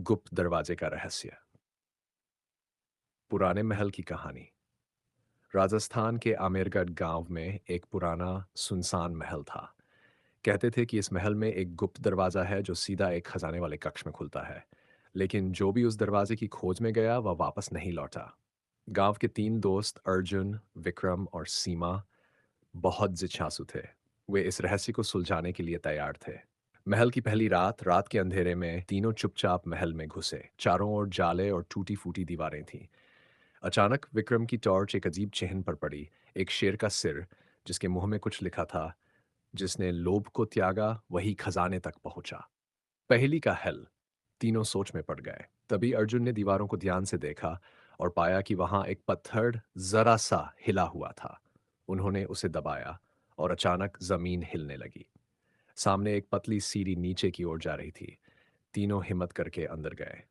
गुप्त दरवाजे का रहस्य। पुराने महल की कहानी। राजस्थान के आमेरगढ़ गांव में एक पुराना सुनसान महल था। कहते थे कि इस महल में एक गुप्त दरवाजा है जो सीधा एक खजाने वाले कक्ष में खुलता है। लेकिन जो भी उस दरवाजे की खोज में गया वह वापस नहीं लौटा। गांव के तीन दोस्त अर्जुन, विक्रम और सीमा बहुत जिज्ञासु थे। वे इस रहस्य को सुलझाने के लिए तैयार थे। महल की पहली रात, रात के अंधेरे में तीनों चुपचाप महल में घुसे। चारों ओर जाले और टूटी फूटी दीवारें थीं। अचानक विक्रम की टॉर्च एक अजीब चिन्ह पर पड़ी। एक शेर का सिर, जिसके मुंह में कुछ लिखा था। जिसने लोभ को त्यागा वही खजाने तक पहुंचा। पहेली का हल। तीनों सोच में पड़ गए। तभी अर्जुन ने दीवारों को ध्यान से देखा और पाया कि वहां एक पत्थर जरा सा हिला हुआ था। उन्होंने उसे दबाया और अचानक जमीन हिलने लगी। सामने एक पतली सीढ़ी नीचे की ओर जा रही थी। तीनों हिम्मत करके अंदर गए।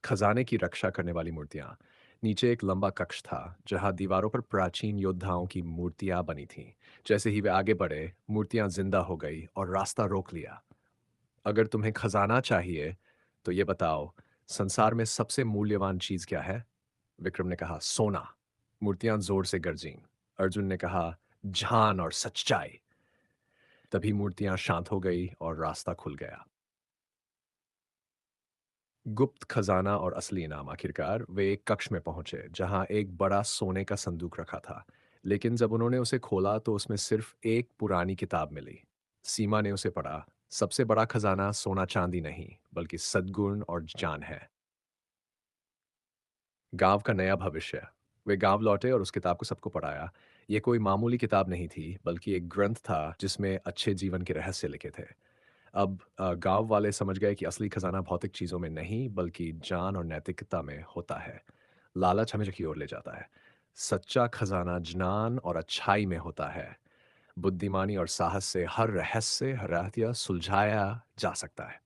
खजाने की रक्षा करने वाली मूर्तियां। नीचे एक लंबा कक्ष था जहां दीवारों पर प्राचीन योद्धाओं की मूर्तियां बनी थीं। जैसे ही वे आगे बढ़े, मूर्तियां जिंदा हो गई और रास्ता रोक लिया। अगर तुम्हें खजाना चाहिए तो ये बताओ, संसार में सबसे मूल्यवान चीज क्या है? विक्रम ने कहा, सोना। मूर्तियां जोर से गरजीं। अर्जुन ने कहा, जान और सच्चाई। तभी मूर्तियां शांत हो गई और रास्ता खुल गया। गुप्त खजाना और असली इनाम। आखिरकार वे एक कक्ष में पहुंचे जहां एक बड़ा सोने का संदूक रखा था। लेकिन जब उन्होंने उसे खोला तो उसमें सिर्फ एक पुरानी किताब मिली। सीमा ने उसे पढ़ा। सबसे बड़ा खजाना सोना चांदी नहीं, बल्कि सद्गुण और जान है। गांव का नया भविष्य। वे गांव लौटे और उस किताब को सबको पढ़ाया। ये कोई मामूली किताब नहीं थी, बल्कि एक ग्रंथ था जिसमें अच्छे जीवन के रहस्य लिखे थे। अब गांव वाले समझ गए कि असली खजाना भौतिक चीजों में नहीं, बल्कि जान और नैतिकता में होता है। लालच हमेशा की ओर ले जाता है। सच्चा खजाना ज्ञान और अच्छाई में होता है। बुद्धिमानी और साहस से हर रहस्य, हर रहस्य सुलझाया जा सकता है।